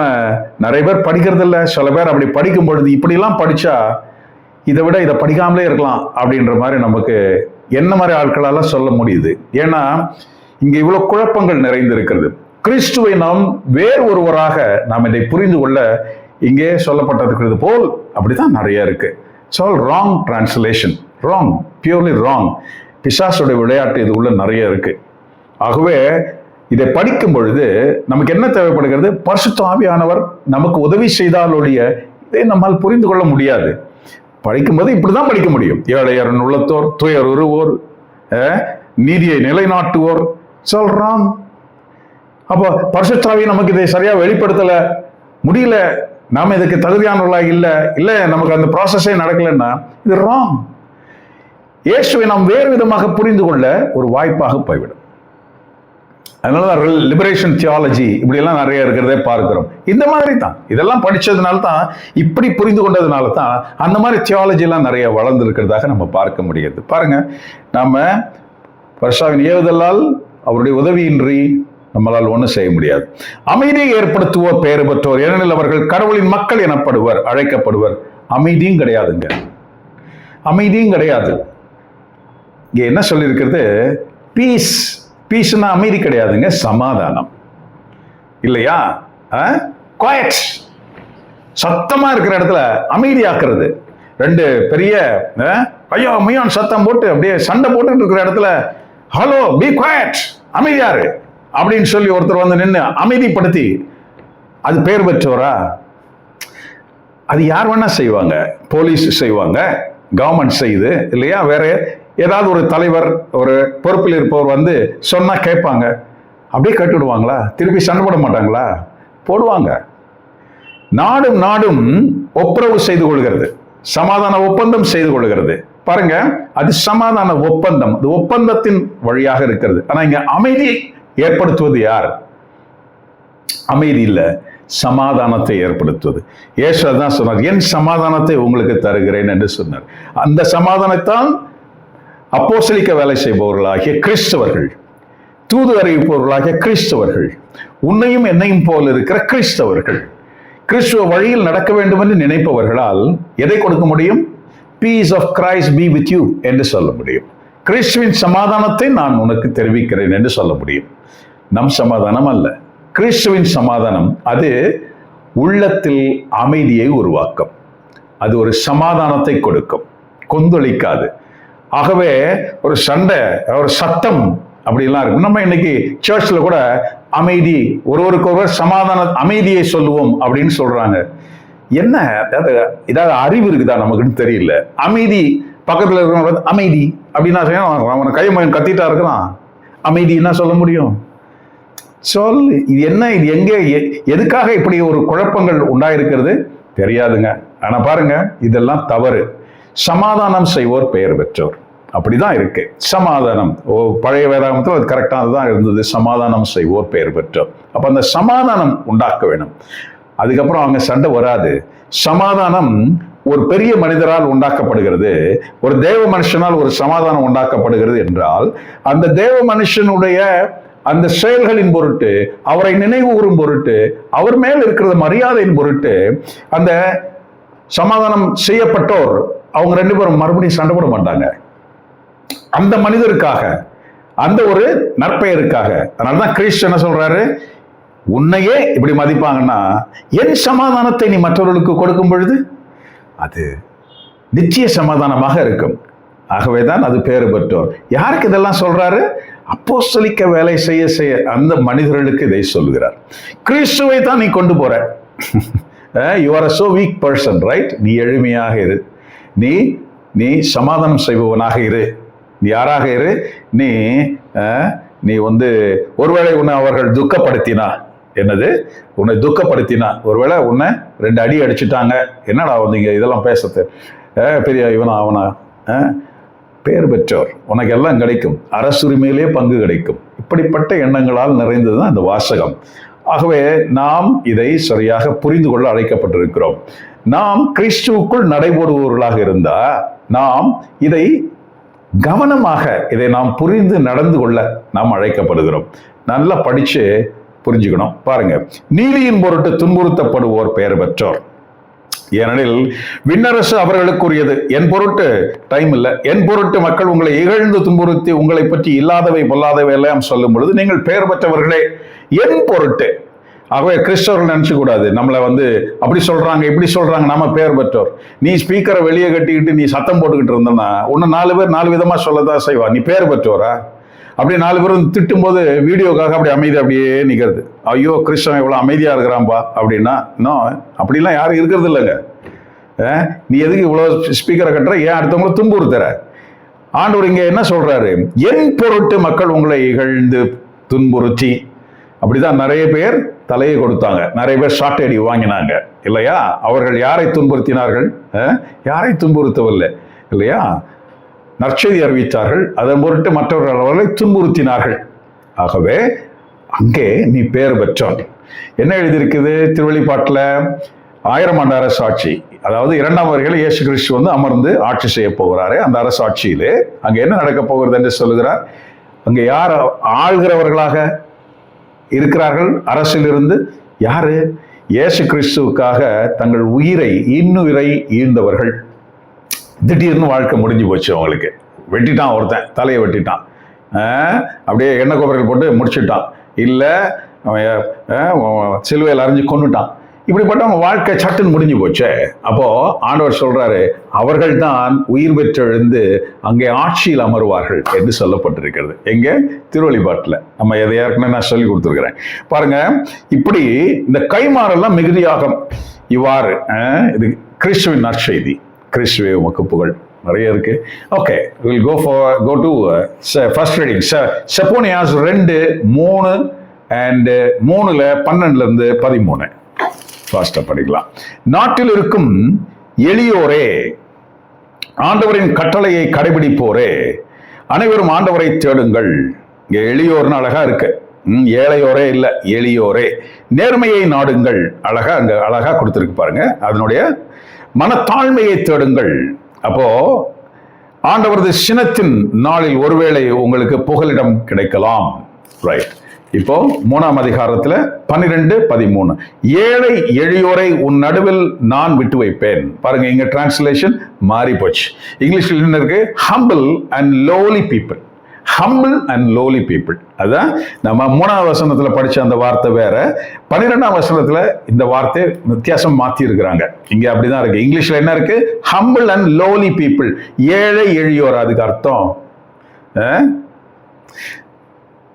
நிறைய பேர் படிக்கிறது இல்லை, சில பேர் அப்படி படிக்கும் பொழுது இப்படிலாம் படிச்சா இதை விட இதை படிக்காமலே இருக்கலாம் அப்படின்ற மாதிரி நமக்கு என்ன மாதிரி ஆட்களால சொல்ல முடியுது. ஏன்னா இங்க இவ்வளவு குழப்பங்கள் நிறைந்திருக்கிறது. கிறிஸ்துவை நாம் வேறு ஒருவராக நாம் இதை புரிந்து கொள்ள இங்கே சொல்லப்பட்டிருக்கிறது போல் அப்படித்தான் நிறைய இருக்கு. It's all wrong translation, wrong, purely wrong. பிசாசுடைய விளையாட்டு இது உள்ள நிறைய இருக்கு. ஆகவே இதை படிக்கும் பொழுது நமக்கு என்ன தேவைப்படுகிறது? பரிசுத்த ஆவியானவர் நமக்கு உதவி செய்தாலொழிய இதை நம்மால் புரிந்து கொள்ள முடியாது. படிக்கும்போது இப்படிதான் படிக்க முடியும். ஏழையர் உள்ளத்தோர், துயர் உருவோர், நீதியை நிலைநாட்டுவோர் சொல்றான். அப்போ பரிசுத்த ஆவி நமக்கு இதை சரியா வெளிப்படுத்தல, முடியல, நாம இதுக்கு தகுதியானவர்களா இல்ல நமக்கு அந்த ப்ராசஸே நடக்கலன்னா இது ராங். இயேசுவை நாம் வேறு விதமாக புரிந்து கொள்ள ஒரு வாய்ப்பாக போய்விடும். அதனாலதான் லிபரேஷன் தியாலஜி இப்படி எல்லாம் நிறைய இருக்கிறதே பார்க்கிறோம். இந்த மாதிரி தான் இதெல்லாம் படிச்சதுனால தான், இப்படி புரிந்து கொண்டதுனால தான் அந்த மாதிரி தியாலஜி எல்லாம் நிறைய வளர்ந்து இருக்கிறதாக நம்ம பார்க்க முடியாது. பாருங்க, நாம பரிசுத்தாவின் ஏவுதலால் அவருடைய உதவியின்றி நம்மளால் ஒன்றும் செய்ய முடியாது. அமைதியை ஏற்படுத்துவோர் பெயர் பெற்றோர், ஏனெனில் அவர்கள் கடவுளின் மக்கள் எனப்படுவர், அழைக்கப்படுவர். அமைதியும் கிடையாதுங்க, அமைதியும் கிடையாது. இங்க என்ன சொல்லியிருக்கிறது? பீஸ். பீஸ்னா அமைதி கிடையாதுங்க, சமாதானம் இல்லையா? குவைட், சத்தமா இருக்கிற இடத்துல அமைதியாக்குறது. ரெண்டு பெரிய ஐயோ மையான் சத்தம் போட்டு அப்படியே சண்டை போட்டு இருக்கிற இடத்துல ஹலோ பி குவைட், அமைதியாரு அப்படின்னு சொல்லி ஒருத்தர் வந்து நின்று அமைதிப்படுத்தி, அது பெயர் பெற்றோரா? அது யார் வேணா செய்வாங்க, போலீஸ் செய்வாங்க, கவர்மெண்ட் செய்யுது இல்லையா? வேற ஏதாவது ஒரு தலைவர், ஒரு பொறுப்பில் இருப்பவர் வந்து சொன்னா கேட்பாங்க, அப்படியே கட்டுடுவாங்களா? திருப்பி சண்டை போட மாட்டாங்களா? போடுவாங்க. நாடும் ஒப்புரவு செய்து கொள்கிறது, சமாதான ஒப்பந்தம் செய்து கொள்கிறது. பாருங்க, அது சமாதான ஒப்பந்தம், அது ஒப்பந்தத்தின் வழியாக இருக்கிறது. ஆனா இங்க அமைதியை ஏற்படுத்துவது யார்? அமைதி இல்ல, சமாதானத்தை ஏற்படுத்துவது. இயேசு தான் சொன்னார், என் சமாதானத்தை உங்களுக்கு தருகிறேன் என்று சொன்னார். அந்த சமாதானத்தான் அப்போஸ்தலிக்க வேலை செய்பவர்களாகிய கிறிஸ்தவர்கள், தூது அறிவிப்பவர்களாகிய கிறிஸ்தவர்கள், உன்னையும் என்னையும் போல் இருக்கிற கிறிஸ்தவர்கள், கிறிஸ்துவ வழியில் நடக்க வேண்டும் என்று நினைப்பவர்களால் எதை கொடுக்க முடியும்? Peace of Christ be with you என்று சொல்ல முடியும். கிறிஸ்துவின் சமாதானத்தை நான் உனக்கு தெரிவிக்கிறேன் என்று சொல்ல முடியும். நம் சமாதானம் அல்ல, கிறிஸ்துவின் சமாதானம். அது உள்ளத்தில் அமைதியை உருவாக்கும், அது ஒரு சமாதானத்தை கொடுக்கும், கொந்தளிக்காது. ஆகவே ஒரு சண்டை, ஒரு சத்தம் அப்படிலாம் இருக்கும். நம்ம இன்னைக்கு சர்ச்சில் கூட அமைதி, ஒருவருக்கொருவர் சமாதான அமைதியை சொல்லுவோம் அப்படின்னு சொல்றாங்க. என்ன ஏதாவது அறிவு இருக்குதா நமக்குன்னு தெரியல. அமைதி, பக்கத்தில் இருக்கிறவங்க அமைதி அப்படின்னா அவனை கைமகன் கத்திட்டா இருக்கிறான், அமைதி என்ன சொல்ல முடியும்? சொல்லு, இது என்ன, இது எங்கே, எதுக்காக இப்படி ஒரு குழப்பங்கள் உண்டாயிருக்கிறது தெரியாதுங்க. ஆனா பாருங்க, இதெல்லாம் தவறு. சமாதானம் செய்வோர் பெயர் பெற்றோர், அப்படிதான் இருக்கு. சமாதானம் பழைய வேதாகமத்தில் அது கரெக்டாக தான் இருந்தது, சமாதானம் செய்வோர் பெயர் பெற்றோர். அப்ப அந்த சமாதானம் உண்டாக்க வேணும். அதுக்கப்புறம் அவங்க சண்டை வராது. சமாதானம் ஒரு பெரிய மனிதரால் உண்டாக்கப்படுகிறது, ஒரு தேவ மனுஷனால் ஒரு சமாதானம் உண்டாக்கப்படுகிறது என்றால், அந்த தேவ மனுஷனுடைய அந்த செயல்களின் பொருட்டு, அவரை நினைவு கூறும் பொருட்டு, அவர் மேல் இருக்கிற மரியாதையின் பொருட்டு, அந்த சமாதானம் செய்யப்பட்டோர் அவங்க ரெண்டு பேரும் மறுபடியும் சண்டை போட மாட்டாங்க. அந்த மனிதருக்காக, அந்த ஒரு நற்பெயருக்காக. அதனாலதான் கிறிஸ்து என்ன சொல்றாரு? உன்னையே இப்படி மதிப்பாங்கன்னா என் சமாதானத்தை நீ மற்றவர்களுக்கு கொடுக்கும் பொழுது அது நிச்சய சமாதானமாக இருக்கும். ஆகவேதான் அது பேறு பெற்றோர். யாருக்கு இதெல்லாம் சொல்றாரு? அப்போஸ்தலிக்க வேலை செய்ய அந்த மனிதர்களுக்கு இதை சொல்லுகிறார். கிறிஸ்துவை தான் நீ கொண்டு போற. You are a so weak person, right? நீ எளிமையாக இரு, நீ சமாதானம் செய்பவனாக இரு, நீ யாராக இரு, நீ வந்து ஒருவேளை உன்னை அவர்கள் துக்கப்படுத்தினா, என்னது உன்னை துக்கப்படுத்தினா, ஒருவேளை உன்னை 2 அடி அடிச்சுட்டாங்க, என்னடா வந்தீங்க இதெல்லாம் பேசுறது, பெரிய இவனா அவனா, பேர் பெற்றோர், உனக்கு எல்லாம் கிடைக்கும், அரசுரிமையிலே பங்கு கிடைக்கும். இப்படிப்பட்ட எண்ணங்களால் நிறைந்ததுதான் இந்த வாசகம். ஆகவே நாம் இதை சரியாக புரிந்து கொள்ள அழைக்கப்பட்டிருக்கிறோம். நாம் கிறிஸ்துவுக்குள் நடைபோடுபவர்களாக இருந்தா நாம் இதை கவனமாக, இதை நாம் புரிந்து நடந்து கொள்ள நாம் அழைக்கப்படுகிறோம். நல்லா படிச்சு புரிஞ்சுக்கணும். பாருங்க, நீதியின் பொருட்டு துன்புறுத்தப்படுவோர் பெயர் பெற்றோர், ஏனெனில் விண்ணரசு அவர்களுக்குரியது. என் பொருட்டு டைம் இல்லை, என் பொருட்டு மக்கள் உங்களை இகழ்ந்து துன்புறுத்தி உங்களை பற்றி இல்லாதவை பொல்லாதவை எல்லாம் சொல்லும் பொழுது நீங்கள் பெயர் பெற்றவர்களே என் பொருட்டு. ஆகவே கிறிஸ்தவர்கள் நினைச்சு கூடாது நம்மளை வந்து அப்படி சொல்றாங்க இப்படி சொல்றாங்க நாம பெயர் பெற்றோர். நீ ஸ்பீக்கரை வெளியே கட்டிக்கிட்டு நீ சத்தம் போட்டுக்கிட்டு இருந்தனா உன்னை 4 பேர் 4 விதமா சொல்லதான் செய்வா. நீ பெயர் பெற்றோரா? அப்படி 4 பேரும் திட்டும் போது வீடியோக்காக அப்படி அமைதி அப்படியே நிற்கிறது. ஐயோ கிறிஸ்தவன் இவ்வளோ அமைதியா இருக்கிறான்பா அப்படின்னா, இன்னும் அப்படிலாம் யாரும் இருக்கிறது இல்லைங்க. நீ எதுக்கு இவ்வளோ ஸ்பீக்கரை கட்டுற? ஏன் அடுத்தவங்கள துன்புறுத்துற? ஆண்டவர் இங்க என்ன சொல்றாரு? என் பொருட்டு மக்கள் உங்களை இகழ்ந்து துன்புறுத்தி, அப்படிதான் நிறைய பேர் தலையை கொடுத்தாங்க, நிறைய பேர் ஷார்ட் அடி வாங்கினாங்க இல்லையா? அவர்கள் யாரை துன்புறுத்தினார்கள்? யாரை துன்புறுத்தவில்லை இல்லையா? நற்செய்தி அறிவித்தார்கள், அதன் பொருட்டு மற்றவர்கள் அவர்களை துன்புறுத்தினார்கள். ஆகவே அங்கே நீ பேர் பெற்றோன். என்ன எழுதியிருக்குது திருவெளிப்பாட்டில்? 1000 ஆண்டு அரசாட்சி, அதாவது 2ஆம் வருகையில் இயேசு கிறிஸ்து அமர்ந்து ஆட்சி செய்ய போகிறாரு. அந்த அரசாட்சியிலே அங்கே என்ன நடக்க போகிறது என்று சொல்லுகிறார். அங்கே யார் ஆள்கிறவர்களாக இருக்கிறார்கள்? அரசிலிருந்து யாரு? இயேசு கிறிஸ்துவுக்காக தங்கள் உயிரை, இன்னுயிரை ஈந்தவர்கள். திடீர்னு வாழ்க்கை முடிஞ்சு போச்சு அவங்களுக்கு. வெட்டிட்டான் ஒருத்தன், தலையை வெட்டிட்டான், அப்படியே எண்ணெய் கோபுரங்கள் போட்டு முடிச்சுட்டான், இல்லை சிலுவையில் அரைஞ்சு கொண்டுட்டான். இப்படிப்பட்டவங்க வாழ்க்கை சட்டுன்னு முடிஞ்சு போச்சே. அப்போ ஆண்டவர் சொல்றாரு, அவர்கள் தான் உயிர் பெற்றெழுந்து அங்கே ஆட்சியில் அமருவார்கள் என்று சொல்லப்பட்டிருக்கிறது. எங்க? திருவெளிப்பாட்டில். நம்ம எதை ஏற்கனவே நான் சொல்லி கொடுத்துருக்கிறேன் பாருங்க. இப்படி இந்த கைமாறெல்லாம் மிகுதியாகும். இவ்வாறு இது கிறிஸ்துவின் நற்செய்தி. கிறிஸ்துவே உமக்கு புகழ். நிறைய இருக்கு. Okay, will go to first reading. செப்போனியாஸ் 2:3 and 3:12-13 ஃபாஸ்டா படிக்கலாம். நாட்டில் இருக்கும் எளியோரே, ஆண்டவரின் கட்டளையை கடைபிடிப்போரே, அனைவரும் ஆண்டவரை தேடுங்கள். இங்க எளியோர்னு அழகா இருக்கு, ஏழையோரே இல்ல, எளியோரே. நேர்மையை நாடுங்கள், அழகா அங்க அழகா கொடுத்திருக்கு பாருங்க. அதனுடைய மனத்தாழ்மையை தேடுங்கள். அப்போ ஆண்டவரது சினத்தின் நாளில் ஒருவேளை உங்களுக்கு புகலிடம் கிடைக்கலாம். ரைட். இப்போ 3ஆம் அதிகாரத்துல 12-13, ஏழை எளியோரை உன் நடுவில் நான் விட்டு வைப்பேன். பாருங்க, இங்க டிரான்ஸ்லேஷன் மாறி போச்சு. இங்கிலீஷ்ல என்ன இருக்கு? Humble and lolly people. Humble and lolly people. அதான் நம்ம 3ஆம் வசனத்துல படிச்ச அந்த வார்த்தை வேற, 12ஆம் வசனத்துல இந்த வார்த்தை வித்தியாசம் மாத்தி இருக்கிறாங்க. இங்க அப்படிதான் இருக்கு. இங்கிலீஷ்ல என்ன இருக்கு? Humble and lolly people. ஏழை எளியோர். அதுக்கு அர்த்தம்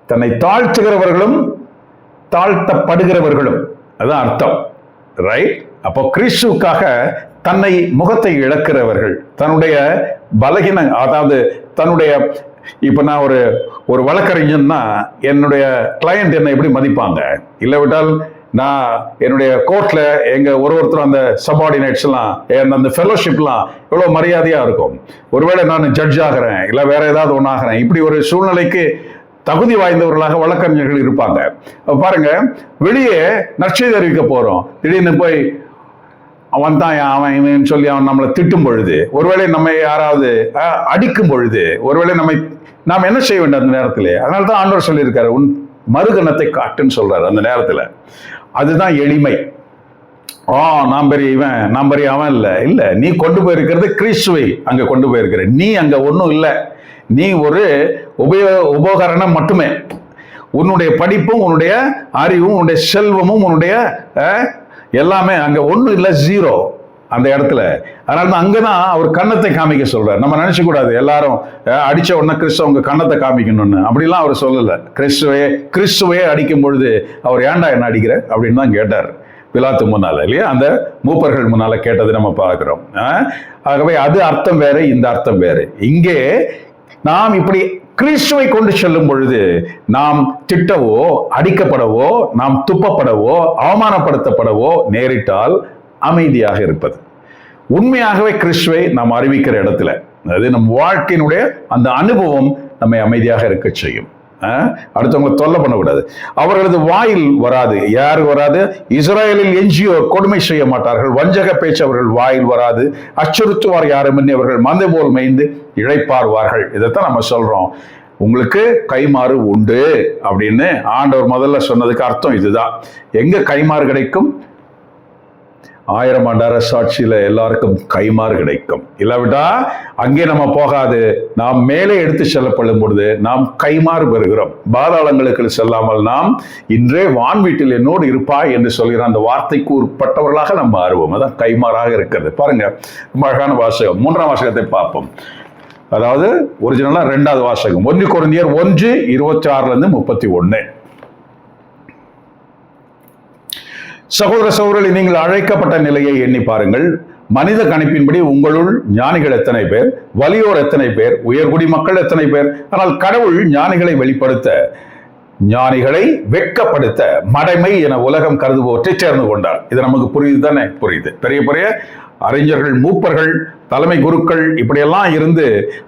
தன்னை தாழ்த்துகிறவர்களும் தாழ்த்தப்படுகிறவர்களும், அதான் அர்த்தம். ரைட். அப்போ கிறிஸ்துவுக்காக தன்னை முகத்தை இழக்கிறவர்கள், தன்னுடைய பலகீன, அதாவது தன்னுடைய, இப்ப நான் ஒரு வழக்கறிஞன்னா என்னுடைய கிளையண்ட் என்னை எப்படி மதிப்பாங்க? இல்லாவிட்டால் நான் என்னுடைய கோர்ட்ல எங்க ஒருத்தரும் அந்த சபார்டினேட்ஸ் எல்லாம், அந்த ஃபெலோஷிப்லாம் எவ்வளவு மரியாதையா இருக்கும். ஒருவேளை நான் ஜட்ஜ் ஆகிறேன், இல்லை வேற ஏதாவது ஒன்று ஆகிறேன், இப்படி ஒரு சூழ்நிலைக்கு தகுதி வாய்ந்தவர்களாக வழக்கறிஞர்கள் இருப்பாங்க. பாருங்க, வெளியே நற்செய்தி அறிவிக்க போறோம், திடீர்னு போய் அவன் தான் அவன் இவன் சொல்லி அவன் நம்மளை திட்டும் பொழுது, ஒருவேளை நம்ம யாராவது அடிக்கும் பொழுது, ஒருவேளை நாம் என்ன செய்ய வேண்டும் அந்த நேரத்தில்? அதனால தான் ஆண்டவர் சொல்லியிருக்காரு, உன் மறுகணத்தை காட்டுன்னு சொல்றாரு அந்த நேரத்தில். அதுதான் எளிமை. நாம் பெரிய இவன், நாம் பெரிய அவன் இல்ல, நீ கொண்டு போயிருக்கிறது கிறிஸ்துவை அங்க கொண்டு போயிருக்கிற. நீ அங்க ஒன்றும் இல்லை, நீ ஒரு உபகரணம் மட்டுமே. உன்னுடைய படிப்பும், உன்னுடைய அறிவும், உன்னுடைய செல்வமும், உன்னுடைய எல்லாமே அங்க ஒன்றும் இல்லை, ஜீரோ அந்த இடத்துல. அதனால தான் அங்கதான் அவர் கன்னத்தை காமிக்க சொல்றாரு. நம்ம நினைச்ச கூடாது எல்லாரும் அடிச்ச உடனே கிறிஸ்துவ உங்க கன்னத்தை காமிக்கணும்னு, அப்படிலாம் அவர் சொல்லல. கிறிஸ்துவையே அடிக்கும் பொழுது அவர் ஏன்டா என்ன அடிக்கிற அப்படின்னு தான் கேட்டார் பிலாத்து முன்னால, இல்லையா? அந்த மூப்பர்கள் முன்னால கேட்டது நம்ம பார்க்கிறோம். ஆகவே அது அர்த்தம் வேற, இந்த அர்த்தம் வேற. இங்கே நாம் இப்படி கிறிஸ்துவை கொண்டு செல்லும் பொழுது நாம் திட்டவோ, அடிக்கப்படவோ, நாம் துப்பப்படவோ, அவமானப்படுத்தப்படவோ நேரிட்டால் அமைதியாக இருப்பது. உண்மையாகவே கிறிஸ்துவை நாம் அறிவிக்கிற இடத்துல, அதாவது நம் வாழ்க்கையினுடைய அந்த அனுபவம் நம்மை அமைதியாக இருக்க செய்யும். அடுத்தவங்களை தொல்லை பண்ணக்கூடாது. அவர்களது வாயில் வராது. யாரு வராது? இஸ்ரவேலில் எஞ்சியோர் கொடுமை செய்ய மாட்டார்கள், வஞ்சக பேச்சு அவர்கள் வாயில் வராது, அச்சுறுத்துவார் யாரும் அவர்கள் மந்தை போல் மேய்ந்து இழைப்பார்வார்கள். இதைத்தான் நம்ம சொல்றோம், உங்களுக்கு கைமாறு உண்டு அப்படின்னு ஆண்டவர் முதல்ல சொன்னதுக்கு அர்த்தம் இதுதான். எங்க கைமாறு கிடைக்கும்? 1000 ஆண்டு அரசாட்சியில எல்லாருக்கும் கைமாறு கிடைக்கும். இல்லாவிட்டா அங்கே நம்ம போகாது. நாம் மேலே எடுத்து செல்லப்படும் பொழுது நாம் கைமாறு பெறுகிறோம். பாதாளங்களுக்கு செல்லாமல் நாம் இன்றே வான் வீட்டில் என்னோடு இருப்பாய் என்று சொல்கிற அந்த வார்த்தைக்கு உட்பட்டவர்களாக நம்ம மாறுவோம். அதான் கைமாறாக இருக்கிறது. பாருங்க, ரொம்ப அழகான வாசகம். 3ஆம் வாசகத்தை பார்ப்போம். அதாவது ஒரிஜினலா 2வது வாசகம், 1 கொரிந்தியர் 1:26-31. சகோதர சகோதரர்களே, நீங்கள் அழைக்கப்பட்ட நிலையை எண்ணி பாருங்கள். மனித கணிப்பின்படி உங்களுள் ஞானிகள் எத்தனை பேர், வலியோர் எத்தனை பேர், உயர்குடி மக்கள் எத்தனை பேர்? ஆனால் கடவுள் ஞானிகளை வெளிப்படுத்த, ஞானிகளை வெட்கப்படுத்த மடைமை என உலகம் கருதுபவற்றை சேர்ந்து கொண்டார். இது நமக்கு புரியுது தானே? புரியுது. பெரிய பெரிய அறிஞர்கள், மூப்பர்கள், தலைமை குருக்கள் இப்படியெல்லாம் இருந்து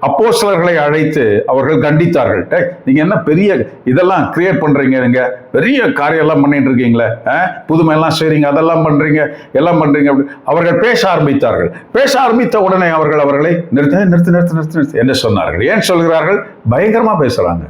அப்போஸ்தலர்களை அழைத்து அவர்கள் கண்டித்தார்கள். நீங்க என்ன பெரிய இதெல்லாம் கிரியேட் பண்றீங்க, நீங்க பெரிய காரியம் எல்லாம் பண்ணிட்டு இருக்கீங்களே, புதுமை எல்லாம் செய்றீங்க, அதெல்லாம் பண்றீங்க, எல்லாம் பண்றீங்க. அவர்கள் பேச ஆரம்பித்தார்கள். பேச ஆரம்பித்த உடனே அவர்களை நிறுத்து என்று சொன்னார்கள். ஏன் சொல்கிறார்கள்? பயங்கரமா பேசுறாங்க,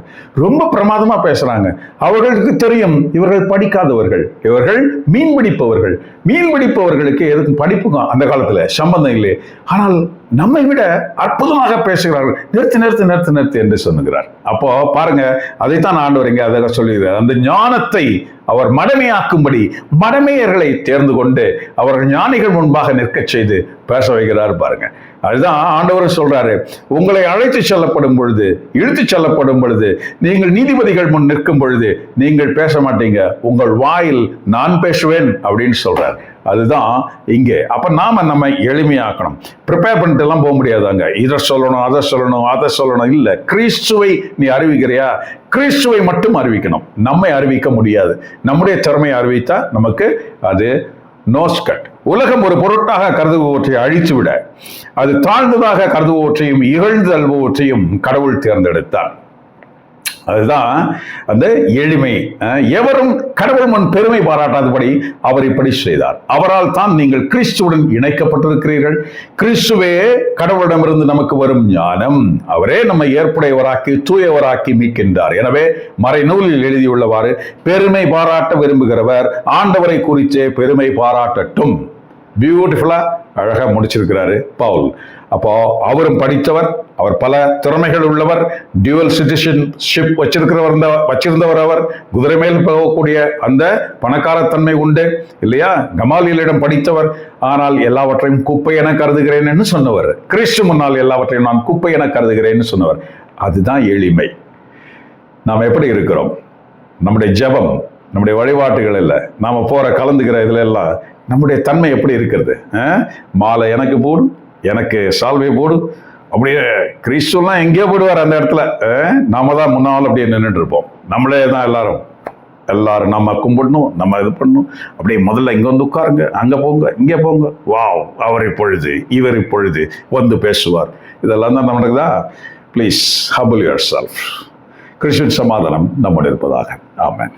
ரொம்ப பிரமாதமா பேசுறாங்க. அவர்களுக்கு தெரியும் இவர்கள் படிக்காதவர்கள், இவர்கள் மீன்பிடிப்பவர்கள். மீன்பிடிப்பவர்களுக்கு எதுக்கும் படிப்புக்கும் அந்த காலத்துல சம்பந்தம் இல்லை. ஆனால் நம்மை விட அற்புதமாக பேசுகிறார்கள். நிறுத்து என்று சொல்லுகிறார். அப்போ பாருங்க, அதைத்தான் ஆண்டவர் இங்கே அதை சொல்லுகிறார். அந்த ஞானத்தை அவர் மடமையாக்கும்படி மடமையர்களை தேர்ந்து கொண்டு அவர்கள் ஞானிகள் முன்பாக நிற்க செய்து பேச வைக்கிறார். பாருங்க, அதுதான் ஆண்டவர் சொல்றாரு. உங்களை அழைத்து செல்லப்படும் பொழுது, இழுத்து செல்லப்படும் பொழுது, நீங்கள் நீதிபதிகள் முன் நிற்கும் பொழுது நீங்கள் பேச மாட்டீங்க, உங்கள் வாயில் நான் பேசுவேன் அப்படின்னு சொல்றார். அதுதான் இங்கே. அப்ப நாம நம்ம எளிமையாக்கணும். ப்ரிப்பேர் பண்ணிட்டு எல்லாம் போக முடியாதாங்க. இதை சொல்லணும், அதை சொல்லணும். இல்ல, கிறிஸ்துவை நீ அறிவிக்கிறியா? கிறிஸ்துவை மட்டும் அறிவிக்கணும். நம்மை அறிவிக்க முடியாது. நம்முடைய திறமையை அறிவித்தா நமக்கு அது நோஸ்கட். உலகம் ஒரு பொருட்டாக கருதுபவற்றை அழித்துவிட, அது தாழ்ந்ததாக கருதுபவற்றையும் இகழ்ந்து தள்ளுபவற்றையும் கடவுள் தேர்ந்தெடுத்தார். அதுதான் அந்த எளிமை. எவரும் கடவுள் முன் பெருமை பாராட்டாதபடி அவர் இப்படி செய்தார். அவரால் தான் நீங்கள் கிறிஸ்துவுடன் இணைக்கப்பட்டிருக்கிறீர்கள். கிறிஸ்துவே கடவுளிடமிருந்து நமக்கு வரும் ஞானம். அவரே நம்மை ஏற்புடையவராக்கி தூயவராக்கி மீட்கின்றார். எனவே மறைநூலில் எழுதியுள்ளவாறு, பெருமை பாராட்ட விரும்புகிறவர் ஆண்டவரை குறித்தே பெருமை பாராட்டட்டும். பியூட்டிஃபுல்லா அழகா முடிச்சிருக்கிறாரு பவுல். அப்போ அவரும் படித்தவர், அவர் பல திறமைகள் உள்ளவர், டியூவல் சிட்டிசன்ஷிப் வச்சிருந்தவர், அவர் குதிரை மேல் போகக்கூடிய அந்த பணக்காரத்தன்மை உண்டு இல்லையா? கமாலியலிடம் படித்தவர். ஆனால் எல்லாவற்றையும் குப்பை என கருதுகிறேன் என்று சொன்னவர். கிறிஸ்து முன்னால் எல்லாவற்றையும் நான் குப்பை என கருதுகிறேன்னு சொன்னவர். அதுதான் எளிமை. நாம் எப்படி இருக்கிறோம்? நம்முடைய ஜெபம், நம்முடைய வழிபாட்டுகள் இல்லை, நாம போற கலந்துக்கிற இதுல எல்லாம் நம்முடைய தன்மை எப்படி இருக்கிறது? மாலை எனக்கு போடு, எனக்கு சால்வை போடு, அப்படியே கிறிஸ்துவெல்லாம் எங்கேயோ போடுவார் அந்த இடத்துல. நாம தான் முன்னால் அப்படியே நின்றுட்டு இருப்போம். நம்மளே தான் எல்லாரும் நம்ம கும்பிடணும், நம்ம இது பண்ணணும். அப்படியே முதல்ல இங்க வந்து உட்காருங்க, அங்க போங்க, இங்கே போங்க. வாவ், அவர் இப்பொழுது, இவர் இப்பொழுது வந்து பேசுவார். இதெல்லாம் தான் நம்மளுக்குதா? Please humble yourself. கிறிஸ்துவின் சமாதானம் நம்முடைய இருப்பதாக. ஆமென்.